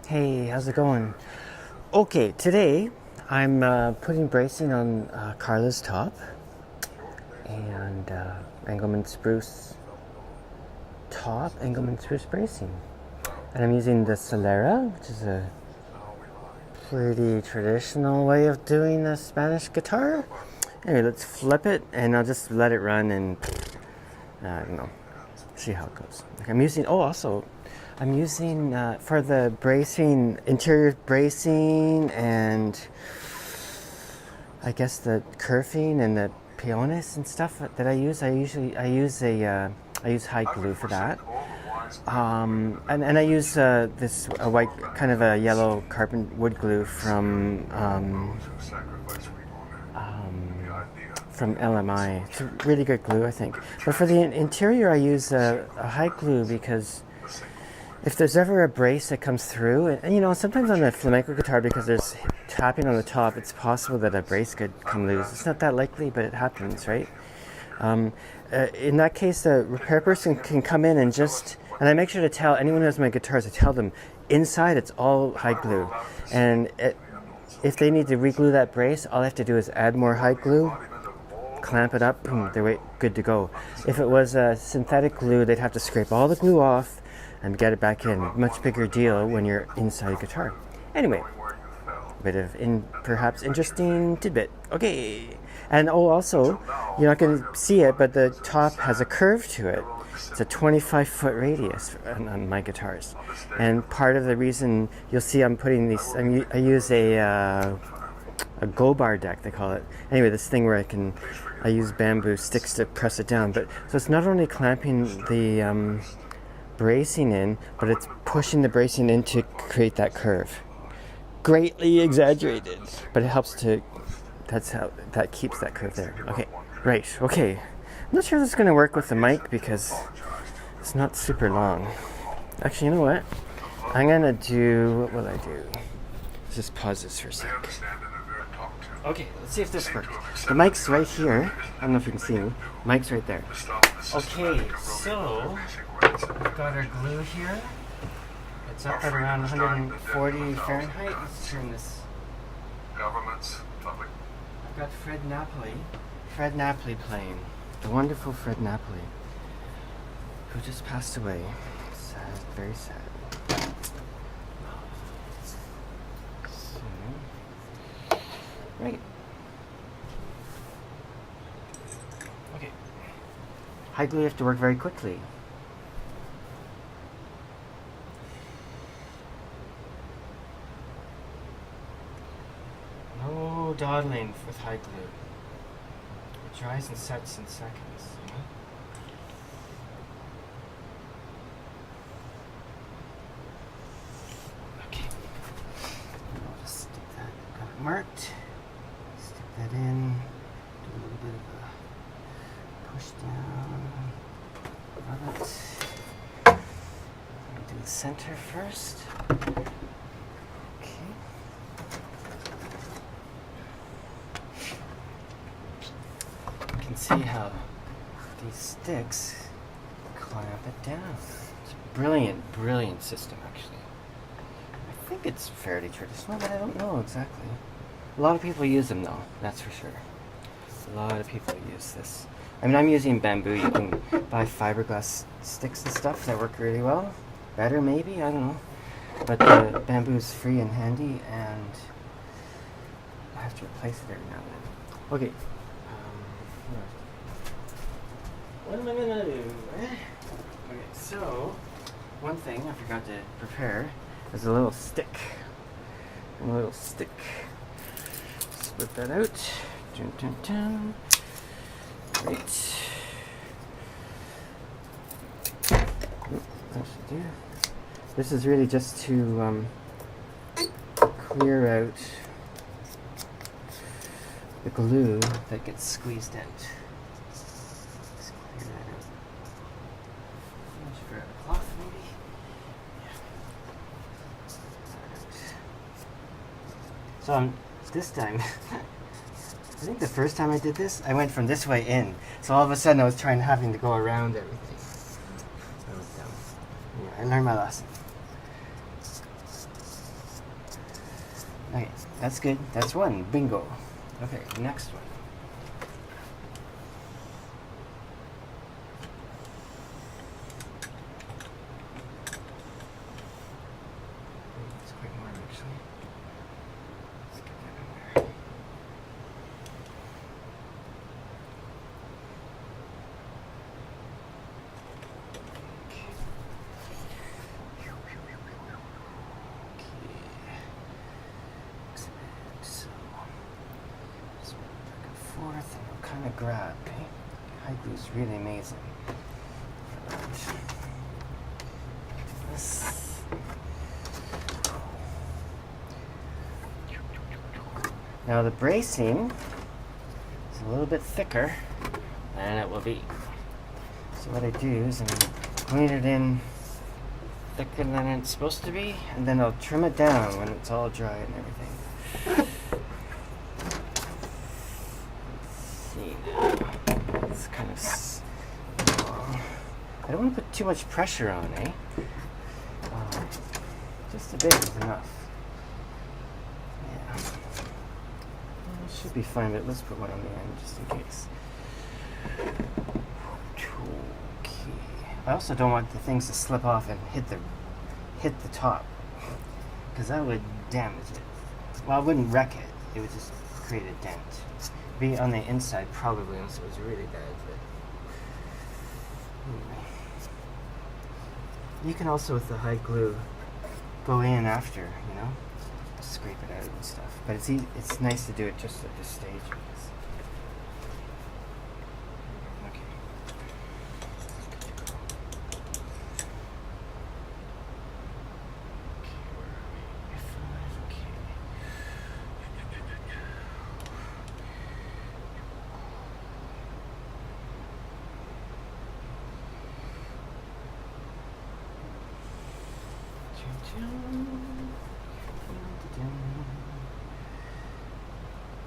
Hey, how's it going? Okay, today I'm putting bracing on Carla's top and Engelmann spruce top, Engelmann spruce bracing. And I'm using the Solera, which is a pretty traditional way of doing the Spanish guitar. Anyway, let's flip it and I'll just let it run and I don't know, see how it goes. I'm using, I'm using for the bracing, interior bracing, and I guess the kerfing and the peones and stuff that I use. I use hide glue for that, and I use this a white kind of a yellow carbon wood glue from LMI. It's a really good glue, I think. But for the interior, I use a hide glue because if there's ever a brace that comes through, and you know, sometimes on a flamenco guitar, because there's tapping on the top, it's possible that a brace could come loose. It's not that likely, but it happens, right? In that case, the repair person can come in and I make sure to tell anyone who has my guitars, I tell them inside it's all hide glue. And if they need to re-glue that brace, all I have to do is add more hide glue, clamp it up, boom, they're good to go. If it was a synthetic glue, they'd have to scrape all the glue off and get it back in. Much bigger deal when you're inside a guitar. Anyway, a bit of perhaps interesting tidbit. Okay. And also, you're not going to see it, but the top has a curve to it. It's a 25-foot radius on my guitars. And part of the reason you'll see I'm putting these, I use a go-bar deck, they call it. Anyway, this thing where I use bamboo sticks to press it down. But so it's not only clamping the bracing in, but it's pushing the bracing in to create that curve. Greatly exaggerated, but it helps to, that keeps that curve there. Okay. I'm not sure this is going to work with the mic because it's not super long. Actually, you know what? I'm going to do, what will I do? Let's just pause this for a sec. Okay, let's see if this works. The mic's right here. I don't know if you can see me. Mic's right there. Okay, so I've got our glue here. It's up at around 140 Fahrenheit. Let's turn this. I've got Fred Napoli playing. The wonderful Fred Napoli, who just passed away. Sad, very sad. So, right. Okay. Hide glue, you have to work very quickly. No dawdling with hide glue. It dries and sets in seconds, you know? Okay. I'll just stick that, got it marked. Stick that in. Do a little bit of a push down. Rub it. Do the center first. See how these sticks clamp it down. It's a brilliant system, actually. I think it's fairly traditional, but I don't know exactly. A lot of people use them, though, that's for sure. A lot of people use this. I mean, I'm using bamboo. You can buy fiberglass sticks and stuff that work really well. Better, maybe, I don't know. But the bamboo is free and handy, and I have to replace it every now and then. Okay. What am I gonna do? Okay, so one thing I forgot to prepare is a little stick. Split that out. Dun, dun, dun. Great. That should do. This is really just to clear out the glue that gets squeezed out. So this time, I think the first time I did this, I went from this way in. So all of a sudden I was having to go around everything. I learned my lesson. Okay, that's good. That's one. Bingo. Okay, next one. It's quite warm, actually. Let's get that in there. Forth and we'll kind of grab. Okay? High glue is really amazing. This. Now the bracing is a little bit thicker than it will be. So what I do is I'm going to it in thicker than it's supposed to be, and then I'll trim it down when it's all dry and everything. It's kind of long. I don't want to put too much pressure on, eh? Just a bit is enough. Yeah. It should be fine, but let's put one on the end just in case. Okay. I also don't want the things to slip off and hit the top, because that would damage it. Well, it wouldn't wreck it. It would just create a dent. Be on the inside probably, unless it was really bad. But anyway. You can also, with the high glue, go in after, you know, scrape it out and stuff. But it's nice to do it just at this stage. Okay.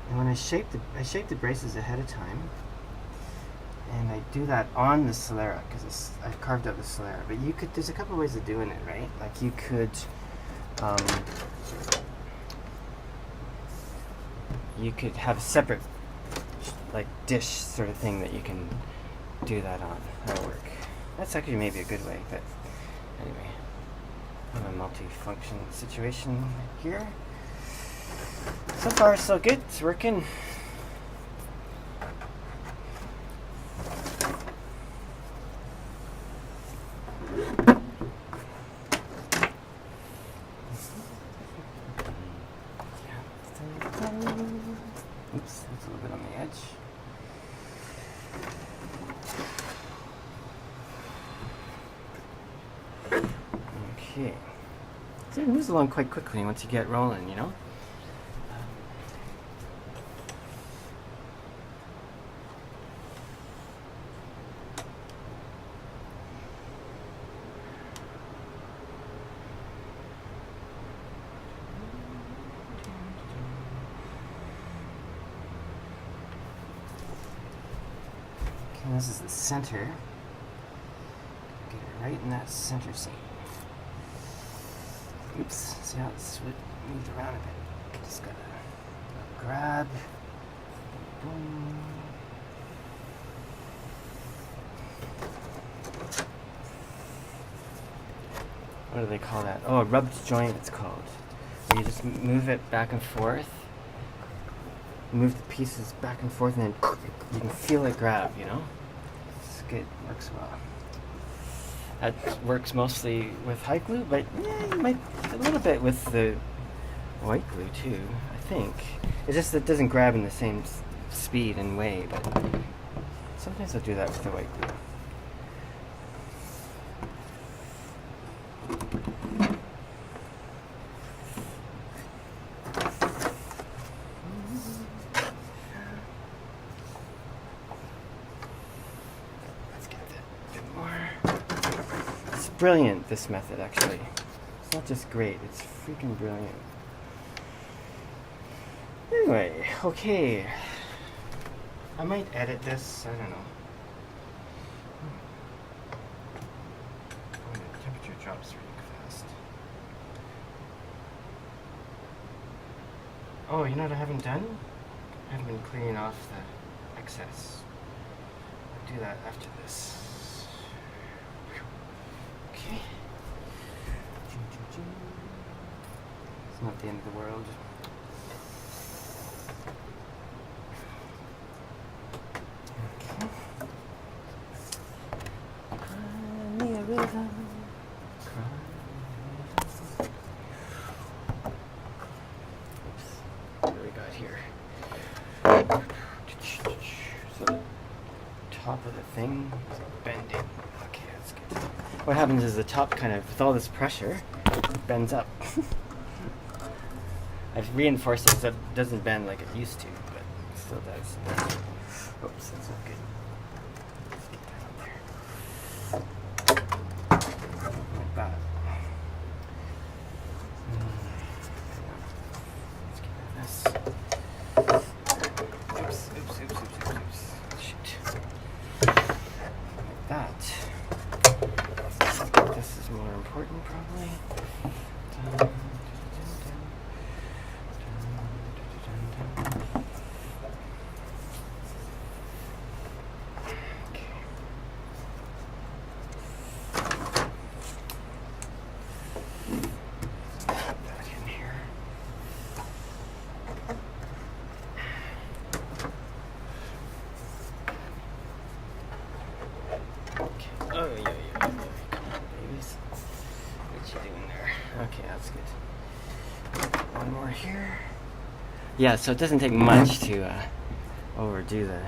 And when I shape the braces ahead of time, and I do that on the Solera because I've carved out the Solera. But there's a couple of ways of doing it, right? Like you could have a separate like dish sort of thing that you can do that on. That'll work. That's actually maybe a good way, but anyway. I'm a multi-function situation here. So far, so good. It's working. Oops, that's a little bit on the edge. Okay. So it moves along quite quickly once you get rolling, you know? Okay, this is the center. Get it right in that center seam. Oops, see how it's moved around a bit. Just gotta grab. Boom. What do they call that? Oh, a rubbed joint it's called. Where you just move it back and forth. Move the pieces back and forth, and then you can feel it grab, you know? It's good, works well. That works mostly with high glue, but yeah, you might a little bit with the white glue too, I think. It's just that it doesn't grab in the same speed and way, but sometimes I'll do that with the white glue. Brilliant, this method, actually. It's not just great, it's freaking brilliant. Anyway, okay. I might edit this, I don't know. Oh, the temperature drops really fast. Oh, you know what I haven't done? I haven't been cleaning off the excess. I'll do that after this. Okay. It's not the end of the world. Okay. Cry me a river. Cry. What do we got here? So the top of the thing is bending. Okay, that's good. What happens is the top kind of, with all this pressure, bends up. I've reinforced it so it doesn't bend like it used to, but it still does. Oops, that's not good. Let's get that up there. Like that. Let's get this. Oops. Shoot. Like that. This is more important, probably. Yeah, so it doesn't take much to overdo the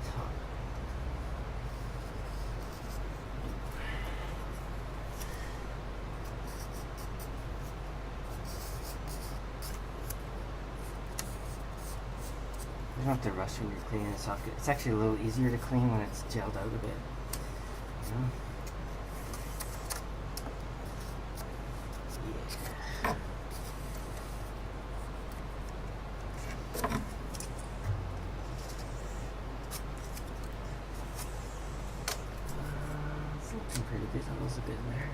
top. You don't have to rush when you're cleaning this off. It's actually a little easier to clean when it's gelled out a bit. You know? Pretty good, almost a bit in there.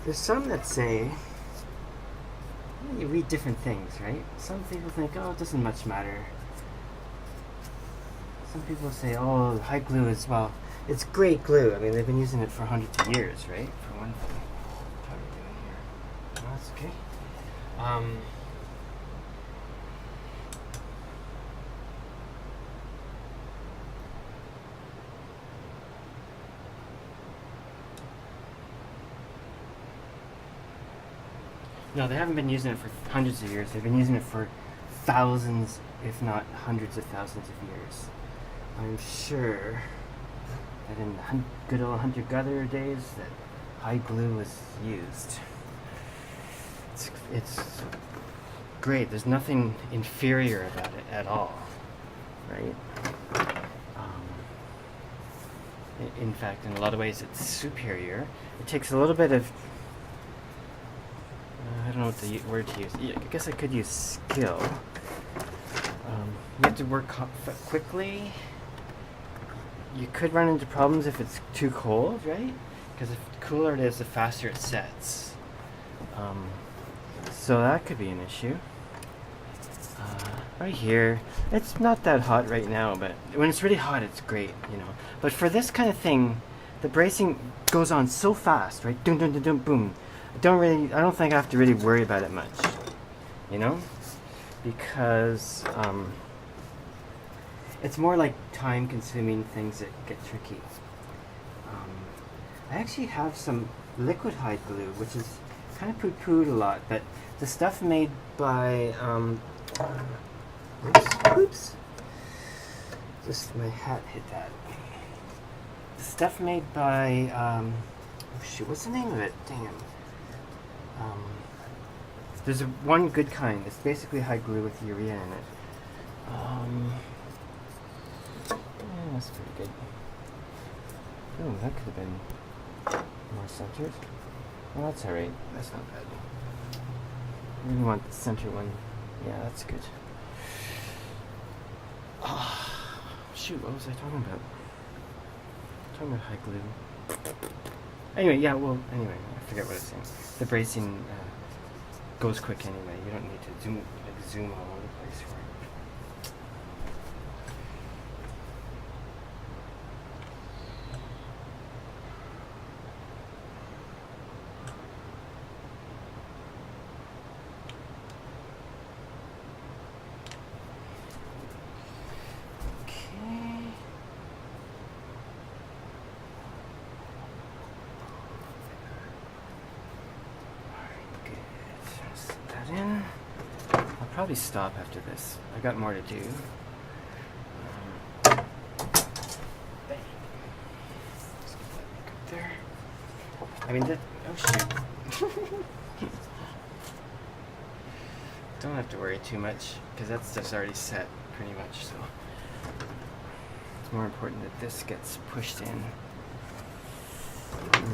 There's some that say, you read different things, right? Some people think, oh, it doesn't much matter. Some people say, oh, hide glue is, well, it's great glue. I mean, they've been using it for hundreds of years, right? For one thing. How are we doing here? Oh, that's okay. No, they haven't been using it for hundreds of years. They've been using it for thousands, if not hundreds of thousands of years. I'm sure that in the good old hunter-gatherer days that hide glue was used. It's great. There's nothing inferior about it at all, right? In fact, in a lot of ways, it's superior. It takes a little bit of I don't know what the word to use. I guess I could use skill. You have to work quickly. You could run into problems if it's too cold, right? Because the cooler it is, the faster it sets. So that could be an issue. Right here, it's not that hot right now, but when it's really hot, it's great, you know. But for this kind of thing, the bracing goes on so fast, right? Dum dum dum dum boom. I don't think I have to really worry about it much, you know, because it's more like time-consuming things that get tricky. I actually have some liquid hide glue, which is kind of poo-pooed a lot, but the stuff made by oops, just my hat hit that. The stuff made by oh shoot, what's the name of it? Damn. Um, there's one good kind. It's basically high glue with urea in it. Yeah, that's pretty good. Oh, that could have been more centered. Well, that's alright. That's not bad. We want the center one. Yeah, that's good. Shoot, what was I talking about? Talking about high glue. Anyway, yeah, well, anyway, I forget what I was saying. The bracing goes quick anyway. You don't need to zoom all over the place for it. In. I'll probably stop after this. I got more to do. Just get that up there. I mean, oh shoot. Don't have to worry too much because that stuff's already set pretty much. So it's more important that this gets pushed in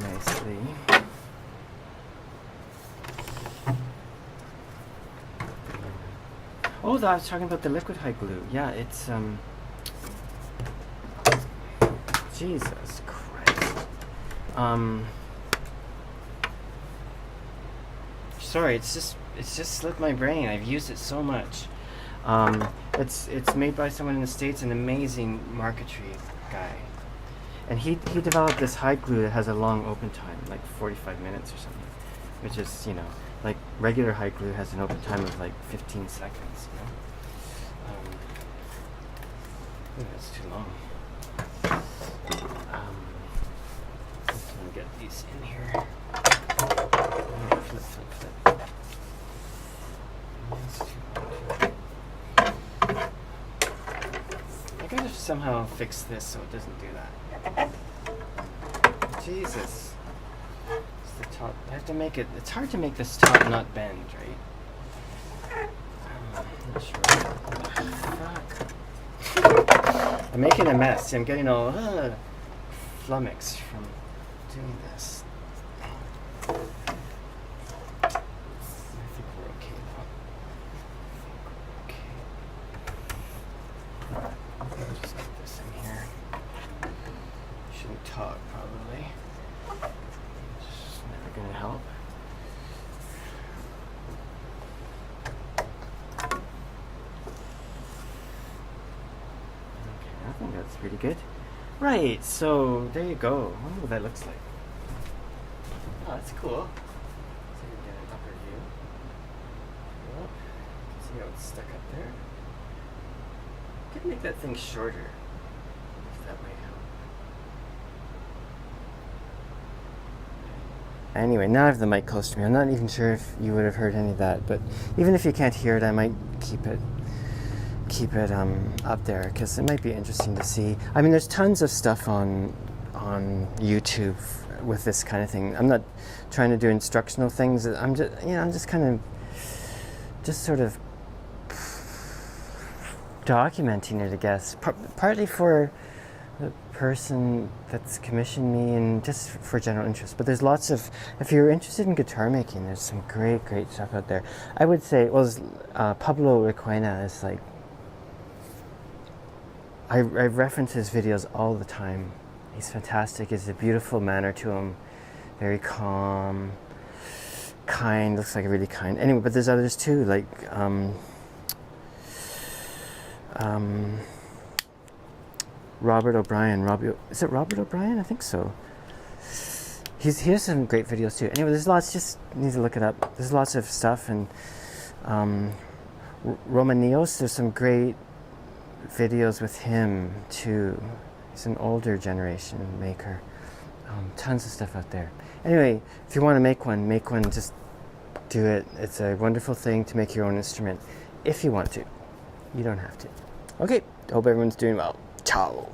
nicely. Oh, I was talking about the liquid high glue. Yeah, it's Jesus Christ. Sorry, it's just slipped my brain. I've used it so much. It's made by someone in the States, an amazing marquetry guy, and he developed this high glue that has a long open time, like 45 minutes or something, which is, you know, like regular high glue has an open time of like 15 seconds, you know? That's too long. Just want to get these in here. Flip. That's too long. I gotta somehow fix this so it doesn't do that. Jesus. Top. I have to make it. It's hard to make this top not bend, right? I'm not sure. Fuck. I'm making a mess. I'm getting all flummoxed from doing this. I think we're okay though. Okay. Just get this in here. Shouldn't talk probably. Gonna help. Okay, I think that's pretty good. Right, so there you go. I wonder what that looks like. Oh, that's cool. So you get an upper view. Yep. See how it's stuck up there? Could make that thing shorter. If that might help. Anyway, now I have the mic close to me. I'm not even sure if you would have heard any of that, but even if you can't hear it, I might keep it up there because it might be interesting to see. I mean, there's tons of stuff on YouTube with this kind of thing. I'm not trying to do instructional things. I'm just kind of sort of documenting it, I guess. Partly for the person that's commissioned me and just for general interest. But there's lots of, if you're interested in guitar making, there's some great stuff out there. I would say, well, Pablo Requena is like, I reference his videos all the time. He's fantastic. He has a beautiful manner to him, very calm, kind, looks like a really kind. Anyway, but there's others too, like Robert O'Brien. Is it Robert O'Brien? I think so. He has some great videos too. Anyway, there's lots. Just need to look it up. There's lots of stuff, and Romanios. There's some great videos with him too. He's an older generation maker. Tons of stuff out there. Anyway, if you want to make one, just do it. It's a wonderful thing to make your own instrument if you want to. You don't have to. Okay, hope everyone's doing well. Ciao.